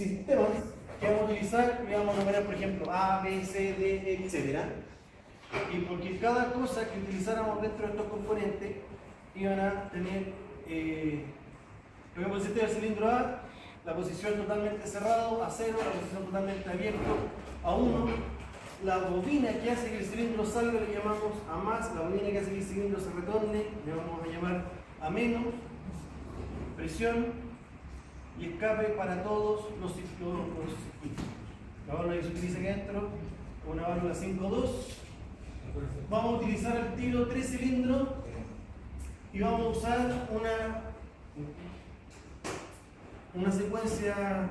sistemas que vamos a utilizar y vamos a nombrar, por ejemplo, A, B, C, D, etc. Y porque cada cosa que utilizáramos dentro de estos componentes iban a tener, por ejemplo, el sistema del cilindro A, la posición totalmente cerrado, a 0, la posición totalmente abierto, a 1. La bobina que hace que el cilindro salga le llamamos a más, la bobina que hace que el cilindro se retorne le vamos a llamar a menos. Presión y escape para todos los circuitos. La válvula que se utiliza aquí adentro, una válvula 5.2. Vamos a utilizar al tiro 3 cilindros y vamos a usar una secuencia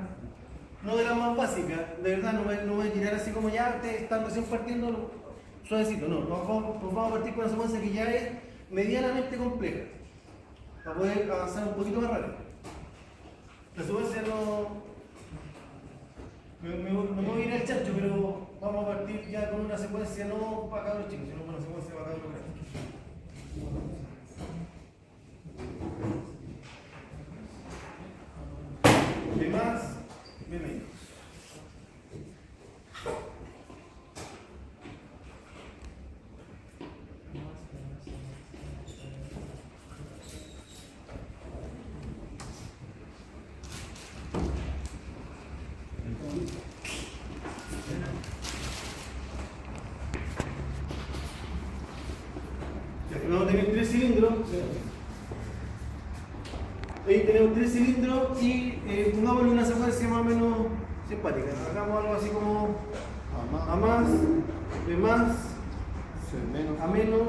no de la más básica, de verdad no voy a tirar así como ya ustedes están recién partiendo suavecito, no, nos vamos a partir con una secuencia que ya es medianamente compleja para poder avanzar un poquito más rápido. La secuencia no me voy a ir al chancho, pero vamos a partir ya con una secuencia no para cabros chicos, sino con una secuencia para cabros grandes. B más, B menos. Vamos a tener 3 cilindros. Ahí tenemos 3 cilindros y pongámosle una secuencia más o menos simpática. Hagamos algo así como A más, B más, A menos,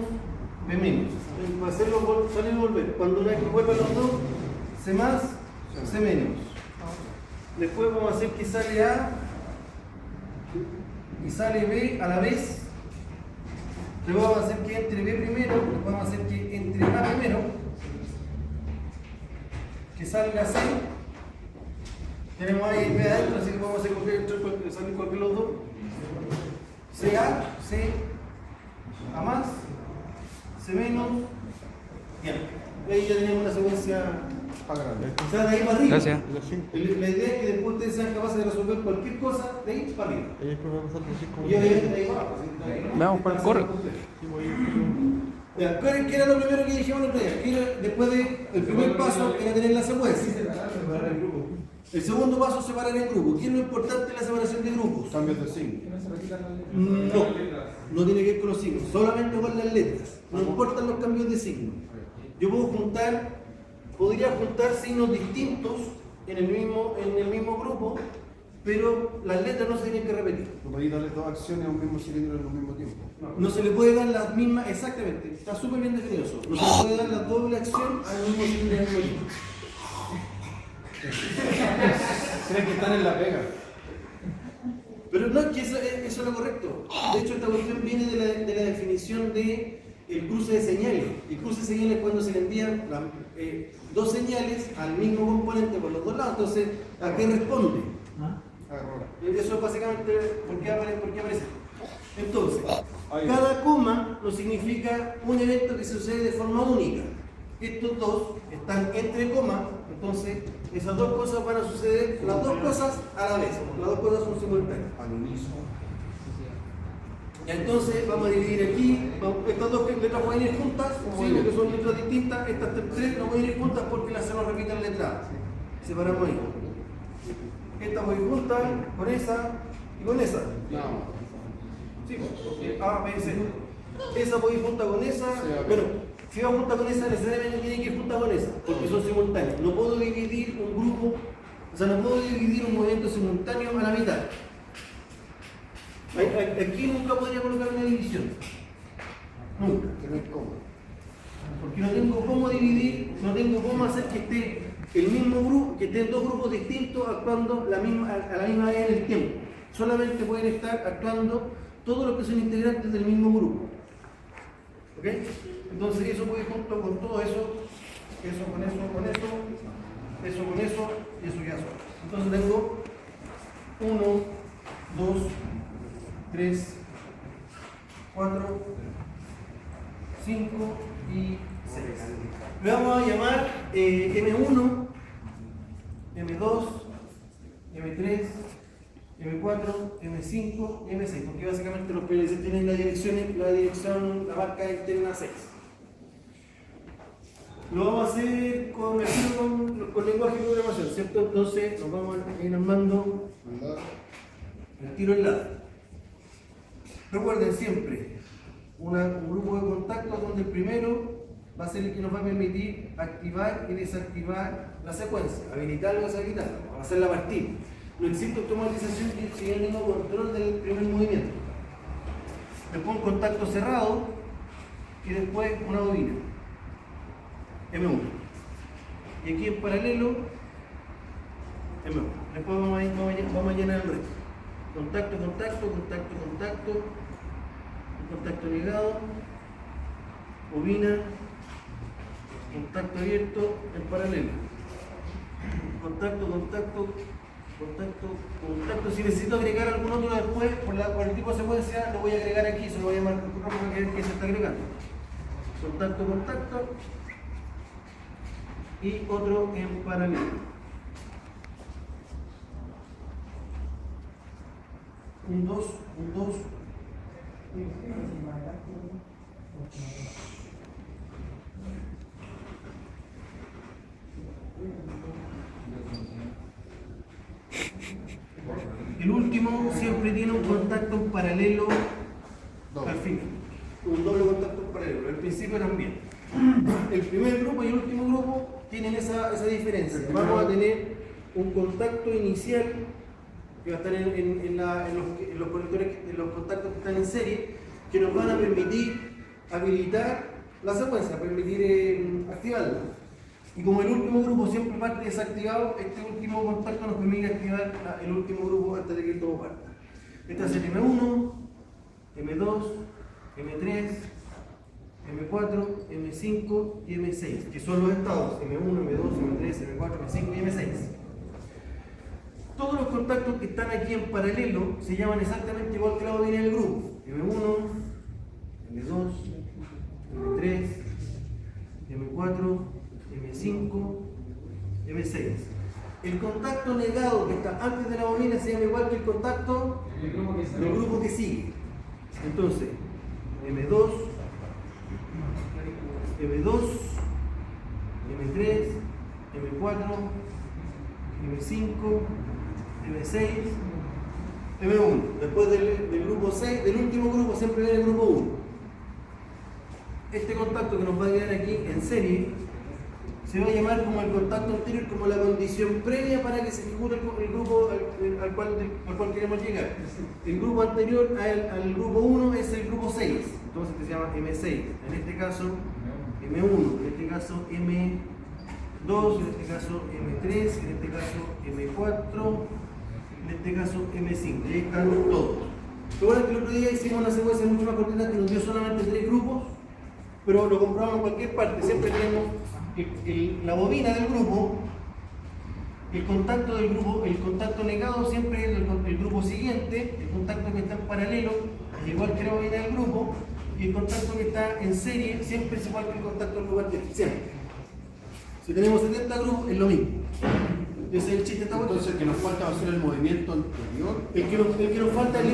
B menos. Para hacerlo salir y volver. Cuando una vez que vuelvan los dos, C más, C menos. Después vamos a hacer que sale A y sale B a la vez. Luego vamos a hacer que entre B primero, vamos a hacer que entre A primero, que salga C. Tenemos ahí B adentro, así que vamos a hacer que salir cualquier los dos. CA, C, A más, C menos, bien. Ahí ya tenemos una secuencia o sea, de ahí para arriba. Gracias. La idea es que después ustedes sean capaces de resolver cualquier cosa de ahí para arriba. Y obviamente ahí abajo. Vamos para el correo. ¿Qué era lo primero que dijimos el otro día? Después del primer paso era tener la secuencia. El segundo paso es separar en grupos. ¿Qué es lo importante en la separación de grupos? Cambios de signo. No tiene que ver con los signos, solamente con las letras. No importan los cambios de signo. Yo podría juntar signos distintos en el mismo grupo, pero las letras no se tienen que repetir. No podéis darle dos acciones a un mismo cilindro en el mismo tiempo. No se le puede dar las mismas, exactamente, está súper bien definido eso. No se le puede dar la doble acción al mismo cilindro en el mismo tiempo. Creen que están en la pega. Pero no, es que eso es lo correcto. De hecho, esta cuestión viene de la definición de el cruce de señales. El cruce de señales es cuando se le envían dos señales al mismo componente por los dos lados. Entonces, ¿a qué responde? Eso es básicamente por qué aparece. Entonces, cada coma no significa un evento que sucede de forma única. Estos dos están entre comas, entonces esas dos cosas van a suceder, las dos cosas a la vez, las dos cosas son simultáneas. Al unísono. Entonces vamos a dividir aquí, estas dos letras pueden ir juntas, sí, porque son letras distintas, estas tres no pueden ir juntas porque las se nos repiten letras. Separamos ahí. Esta puede ir juntas con esa y con esa. No. Sí, porque A, B, C. Esa puede ir junta con esa. Bueno, si va junta con esa, necesariamente tiene que ir junta con esa, porque son simultáneas. No puedo dividir un grupo, o sea, no puedo dividir un movimiento simultáneo a la mitad. Aquí nunca podría colocar una división. Nunca. Porque no tengo cómo dividir, no tengo cómo hacer que esté el mismo grupo, que estén dos grupos distintos actuando a la misma vez en el tiempo. Solamente pueden estar actuando todos los que son integrantes del mismo grupo. ¿Ok? Entonces eso puede ir junto con todo eso, eso con eso, con eso, eso con eso y eso ya solo. Entonces tengo 1, 2, 3, 4, 5 y 6. Le vamos a llamar M1, M2, M3, M3, M4, M5 y M6, porque básicamente los PLC tienen la dirección, la marca interna 6. Lo vamos a hacer con lenguaje de programación, ¿cierto? Entonces nos vamos a ir armando el tiro en lado. Recuerden siempre un grupo de contactos donde el primero va a ser el que nos va a permitir activar y desactivar la secuencia, habilitarlo o deshabilitarlo, vamos a hacer la partida. No existe automatización que siga el mismo control del primer movimiento. Después un contacto cerrado y después una bobina. M1. Y aquí en paralelo, M1. Después vamos a llenar el resto. Contacto, contacto, contacto, contacto. Un contacto negado. Bobina. Contacto abierto en paralelo. Contacto, contacto, contacto, contacto. Si necesito agregar algún otro después, por el tipo de secuencia, lo voy a agregar aquí, se lo voy a llamar para que se está agregando. Contacto, contacto. Y otro en paralelo. Un 2, un 2. El último siempre tiene un contacto en paralelo al final. Un doble contacto en paralelo. Al principio también. El primer grupo y el último grupo tienen esa diferencia. Vamos a tener un contacto inicial que va a estar en los conectores, en los contactos que están en serie, que nos van a permitir habilitar la secuencia, permitir activarla. Y como el último grupo siempre parte desactivado, este último contacto nos permite activar el último grupo antes de que todo parta. Este es el M1, M2, M3, M4, M5 y M6, que son los estados M1, M2, M3, M4, M5 y M6. Todos los contactos que están aquí en paralelo se llaman exactamente igual que la bobina del grupo. M1, M2, M3, M4, M5, M6. El contacto negado que está antes de la bobina se llama igual que el contacto del grupo que sigue. Entonces, M2, M2, M3, M4, M5, M6, M1. Después del grupo 6, del último grupo siempre viene el grupo 1. Este contacto que nos va a quedar aquí en serie se va a llamar como el contacto anterior, como la condición previa para que se ejecute el grupo al cual queremos llegar. El grupo anterior al grupo 1 es el grupo 6, entonces se llama M6. En este caso M1, en este caso M2, en este caso M3, en este caso M4, en este caso M5. Y ahí están todos. Recuerden que el otro día hicimos una secuencia mucho más cortita que nos dio solamente 3 grupos, pero lo compramos en cualquier parte. Siempre tenemos la bobina del grupo, el contacto del grupo, el contacto negado siempre es el grupo siguiente, el contacto que está en paralelo, igual que la bobina del grupo, y el contacto que está en serie siempre es igual que el contacto del grupo anterior, siempre. Si tenemos 70 grupos, es lo mismo. Ese es el chiste. Entonces el que nos falta va a ser el movimiento anterior. El que nos falta es el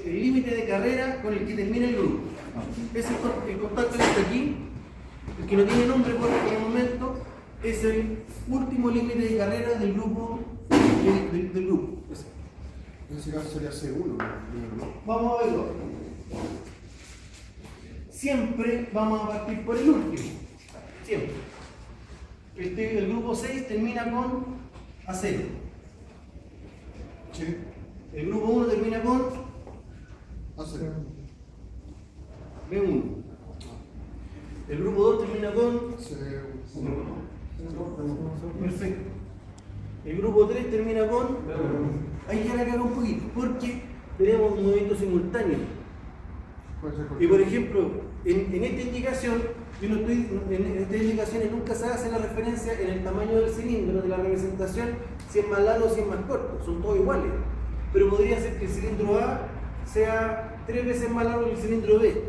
límite de carrera con el que termina el grupo. Es el contacto que está aquí, el que no tiene nombre por el momento, es el último límite de carrera del grupo. Del grupo. En ese caso sería C1. ¿No? Vamos a verlo. Siempre vamos a partir por el último. Siempre. El grupo 6 termina con A0. Sí. El grupo 1 termina con A0. B1. El grupo 2 termina con C1. Perfecto. El grupo 3 termina con ahí ya la cago un poquito, porque tenemos un movimiento simultáneo. Y por ejemplo, en esta indicación, en estas indicaciones nunca se hace la referencia en el tamaño del cilindro de la representación, si es más largo o si es más corto, son todos iguales. Pero podría ser que el cilindro A sea 3 veces más largo que el cilindro B.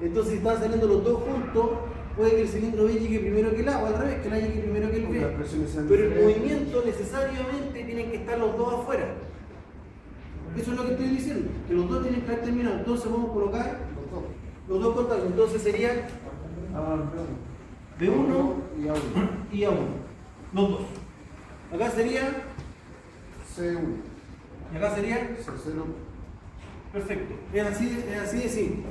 Entonces, si están saliendo los dos juntos, puede que el cilindro B llegue primero que el A, o al revés, que el A llegue primero que el Porque las B. presiones sean Pero el diferentes. movimiento necesariamente tienen que estar los dos afuera. Eso es lo que estoy diciendo, que los dos tienen que estar terminados. Entonces vamos a colocar Los dos. los dos contactos. Entonces sería B1 y A1. y A1. Los dos. Acá sería, C1. y acá sería, C0. perfecto. Es así de simple.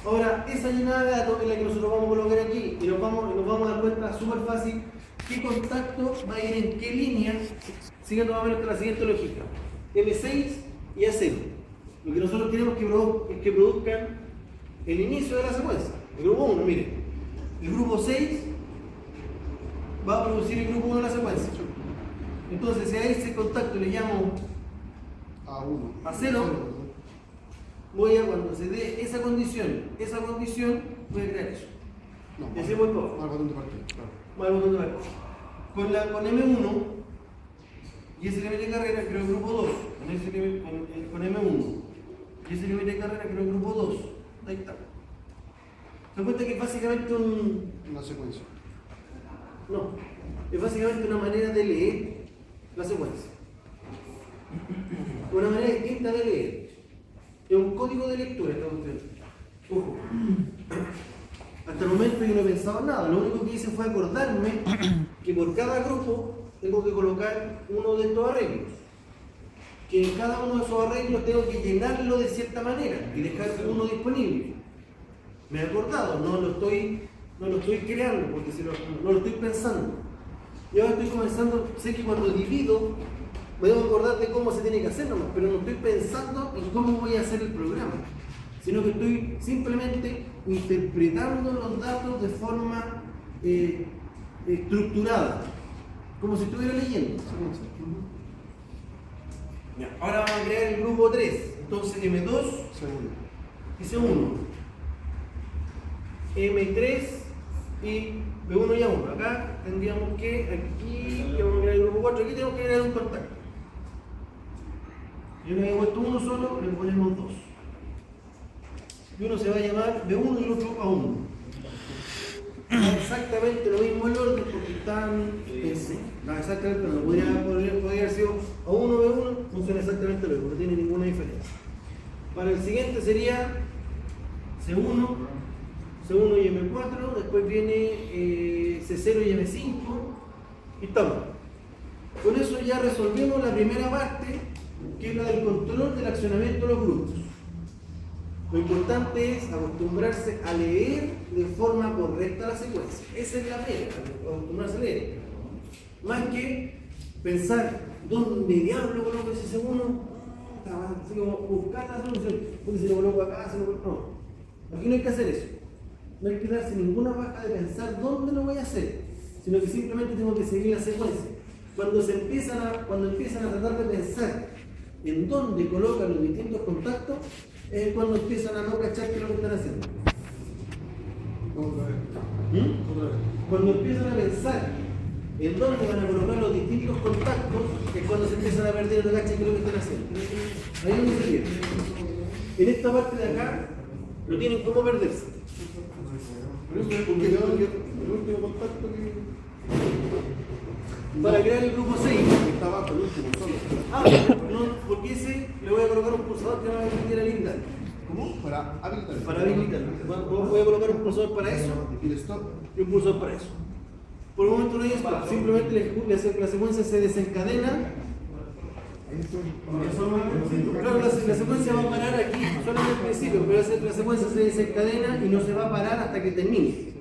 Ahora, esa llenada de datos es la que nosotros vamos a colocar aquí y nos vamos a dar cuenta súper fácil qué contacto va a ir en qué línea, siguiendo más o menos la siguiente lógica. M6 y A0. Lo que nosotros queremos es que produzcan el inicio de la secuencia. El grupo 1, miren. El grupo 6 va a producir el grupo 1 de la secuencia. Entonces, si a ese contacto le llamo A1. A0, voy a, cuando se dé esa condición, voy a crear eso. No, Y así voy por abajo. al botón de partida. Claro. Más el botón de partida. Con M1 y ese límite de carrera creo el grupo 2. Con M1 y ese límite de carrera creo el grupo 2. Ahí está. Se dan cuenta que es básicamente Una secuencia. no, es básicamente una manera de leer la secuencia. Una manera distinta de leer. Es un código de lectura esta cuestión. Ojo. Hasta el momento yo no he pensado en nada. Lo único que hice fue acordarme que por cada grupo tengo que colocar uno de estos arreglos. Que en cada uno de esos arreglos tengo que llenarlo de cierta manera y dejar uno disponible. Me he acordado, no lo estoy creando porque no lo estoy pensando. Yo ahora estoy comenzando, sé que cuando divido me debo acordar de cómo se tiene que hacer nomás, pero no estoy pensando en cómo voy a hacer el programa, sino que estoy simplemente interpretando los datos de forma estructurada, como si estuviera leyendo. Ya, ahora vamos a crear el grupo 3, entonces M2 C1. y C1, M3 y B1 y A1. Acá tendríamos que, aquí ya vamos a crear el grupo 4, aquí tenemos que crear un contacto. Yo le había puesto uno solo, le ponemos dos. Y uno se va a llamar B1 y el otro A1. Da exactamente lo mismo el orden porque están en C. Da exactamente lo mismo. Podría haber sido A1, B1, funciona exactamente lo mismo, no tiene ninguna diferencia. Para el siguiente sería C1 y M4, después viene C0 y M5 y estamos. Con eso ya resolvimos la primera parte, que es la del control del accionamiento de los grupos. Lo importante es acostumbrarse a leer de forma correcta la secuencia. Esa es la meta, acostumbrarse a leer. Más que pensar, ¿dónde diablo coloco ese segundo? Así como buscar la solución. Porque si lo coloco acá, se lo coloco. No. Aquí no hay que hacer eso. No hay que darse ninguna baja de pensar dónde lo voy a hacer, sino que simplemente tengo que seguir la secuencia. Cuando empiezan a tratar de pensar en dónde colocan los distintos contactos, es cuando empiezan a no cachar qué es lo que están haciendo. Otra vez. Otra vez. Cuando empiezan a pensar en dónde van a colocar los distintos contactos, es cuando se empiezan a perder y no cachan qué es lo que están haciendo. Ahí es donde se pierde. En esta parte de acá, no tienen cómo perderse. Porque el último contacto que. Para crear el grupo 6. Está abajo, el último, solo. No, porque ese le voy a colocar un pulsador que no va a permitir habilitar. ¿Cómo? Para habilitar. Para habilitar. Voy a colocar un pulsador para eso Y el stop. y un pulsador para eso. Por el momento no hay stop, simplemente la secuencia se desencadena. Claro, la secuencia va a parar aquí, solo en el principio, pero la secuencia se desencadena y no se va a parar hasta que termine.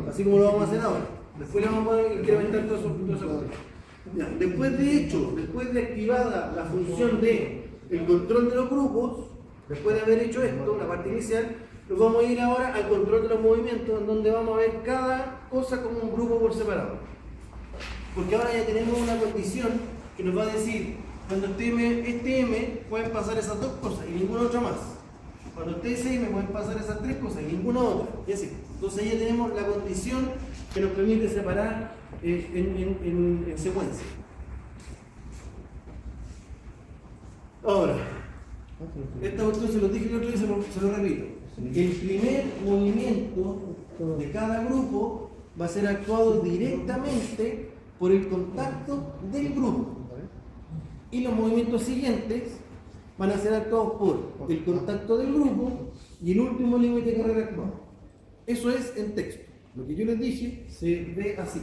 Así como lo vamos a hacer ahora. Después le vamos a poder incrementar todo eso. Ya, después de activada la función de el control de los grupos, después de haber hecho esto, la parte inicial, nos vamos a ir ahora al control de los movimientos, en donde vamos a ver cada cosa como un grupo por separado. Porque ahora ya tenemos una condición que nos va a decir, cuando este M pueden pasar esas dos cosas y ninguna otra más. Cuando esté ese M pueden pasar esas tres cosas y ninguna otra. Y así. Entonces ya tenemos la condición que nos permite separar en secuencia. Ahora, esta cuestión se lo dije el otro día y se lo repito. el primer movimiento de cada grupo va a ser actuado directamente por el contacto del grupo. Y los movimientos siguientes van a ser actuados por el contacto del grupo y el último límite de carrera actuado. Eso es en texto. Lo que yo les dije se ve así.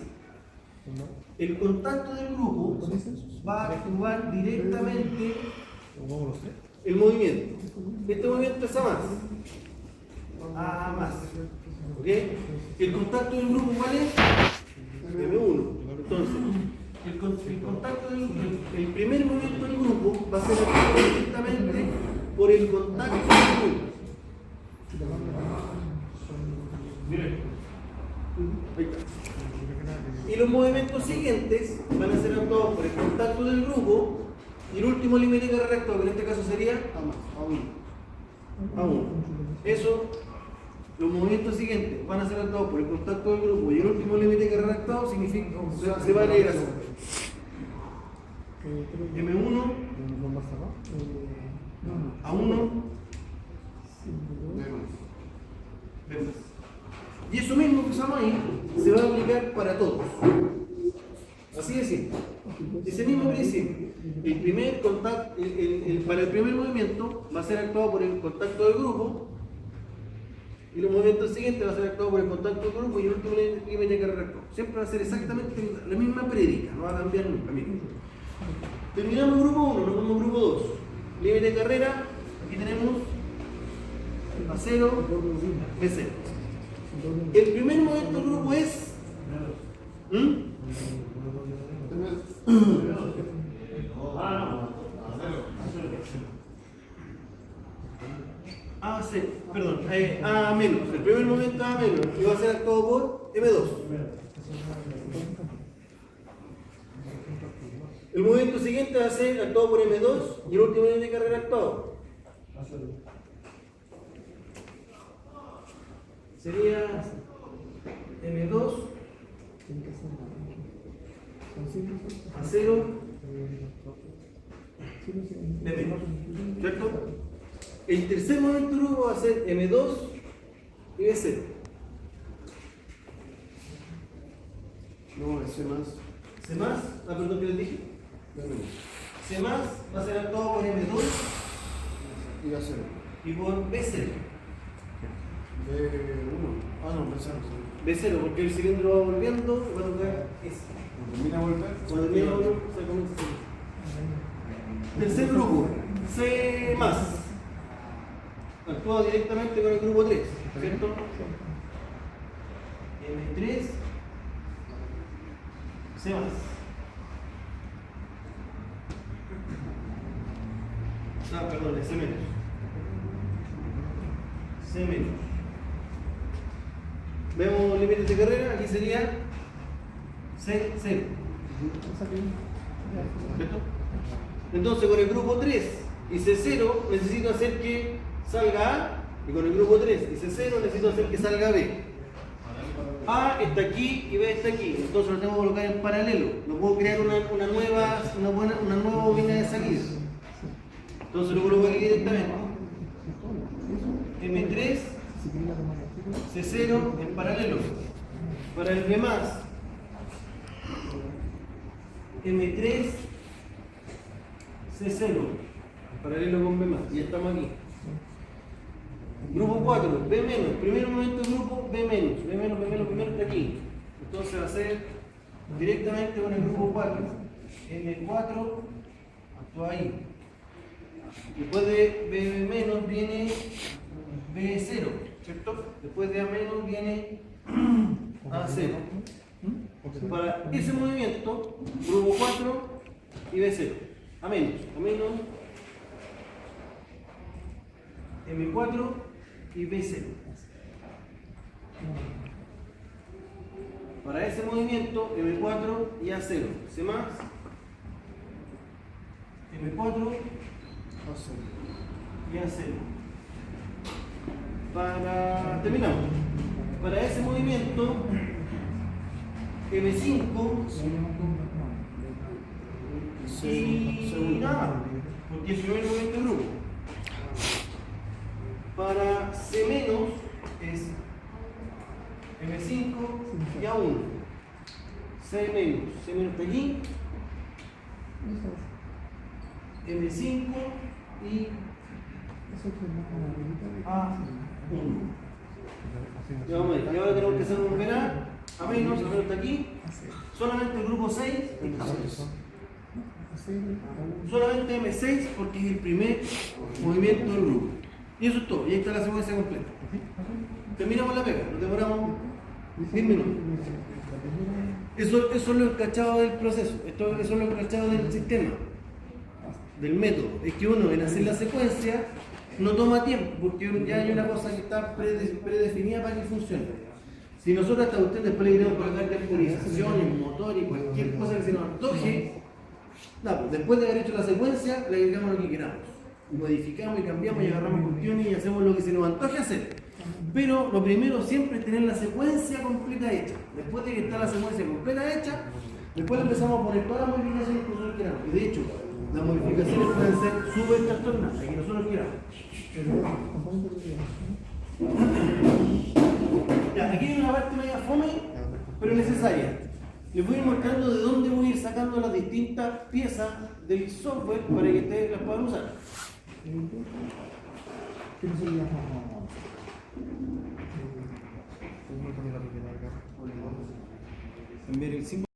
El contacto del grupo va a actuar directamente el movimiento. Este movimiento es A más. ¿Ok? El contacto del grupo, ¿cuál es? M1. Entonces, el contacto el primer movimiento del grupo va a ser actuado directamente por el contacto del grupo. Ahí está. Y los movimientos siguientes van a ser actuados por el contacto del grupo y el último límite de carrera actuado, que en este caso sería A1. Eso, los movimientos siguientes van a ser actuados por el contacto del grupo y el último límite de carrera actuado, significa se va a leer así. M1, A1, B+. Y eso mismo que usamos ahí se va a aplicar para todos. Así de simple. Ese mismo principio. El primer contacto, para el primer movimiento va a ser actuado por el contacto del grupo y los movimientos siguientes van a ser actuados por el contacto del grupo y el último límite de carrera actuado. Siempre va a ser exactamente la misma prédica, no va a cambiar nunca. Miren. Terminamos el grupo 1, nos vamos al grupo 2. Límite de carrera, aquí tenemos A0, B0. El primer movimiento del grupo es A menos. El primer movimiento A menos y va a ser actuado por M2. El movimiento siguiente va a ser actuado por M2 y el último nivel de carrera actuado sería M2 A0 B-, ¿cierto? El tercer movimiento del grupo va a ser M2 y B0. No, C más. C más, perdón, ¿qué les dije? C más va a ser actuado por M2 Y A0. y por B0. B1. Ah, no, B0. B0, porque el cilindro va volviendo y va a tocar S. Cuando termina a volver. Cuando termina a volver, se comienza a salir. Tercer grupo, C más. Actúa directamente con el grupo 3, ¿cierto? M3, C más. Perdón, C menos. C menos. Vemos límites de carrera, aquí sería C0. ¿Cierto? Entonces con el grupo 3 y C0 necesito hacer que salga A, y con el grupo 3 y C0 necesito hacer que salga B. A está aquí y B está aquí, entonces lo tengo que colocar en paralelo. No puedo crear una nueva bobina de salida. Entonces lo coloco aquí directamente. M3, C0 en paralelo. Para el B+, M3, C0, paralelo con B+, ya estamos aquí. Grupo 4, B-, primer momento del grupo B-, B- está aquí. Entonces va a ser directamente con el grupo 4. M4 actúa ahí. Después de B- viene B0, ¿cierto? Después de A- viene A0. Para ese movimiento, grupo 4 y B0. A menos, M4 y B0. Para ese movimiento, M4 y A0. C más, M4 y A0. Terminamos. Para ese movimiento, M5 y nada, porque es el primer movimiento de grupo. Para C menos es M5 y A1. C menos está aquí. M5 y A1. Ya vamos a ver. Y ahora tenemos que hacer un verá. A menos está aquí. Solamente el grupo 6 está. Solamente M6 porque es el primer movimiento del grupo. Y eso es todo. Y ahí está la secuencia completa. Terminamos la pega. Nos demoramos 10 minutos. Eso es lo encachado del proceso. Eso es lo encachado del sistema, del método. Es que uno en hacer la secuencia no toma tiempo porque ya hay una cosa que está predefinida para que funcione. Si nosotros hasta usted después le queremos colocar temporización, motor y cualquier cosa que se nos antoje, después de haber hecho la secuencia, le agregamos lo que queramos. Y modificamos y cambiamos y agarramos cuestiones y hacemos lo que se nos antoje hacer. Pero lo primero siempre es tener la secuencia completa hecha. Después de que está la secuencia completa hecha, después le empezamos a poner todas las modificaciones que nosotros queramos. Y de hecho, las modificaciones pueden ser súper trastornadas, que nosotros queramos. Ya, aquí hay una parte media fome, pero necesaria. Les voy a ir mostrando de dónde voy a ir sacando las distintas piezas del software para que ustedes las puedan usar. Enviar el símbolo.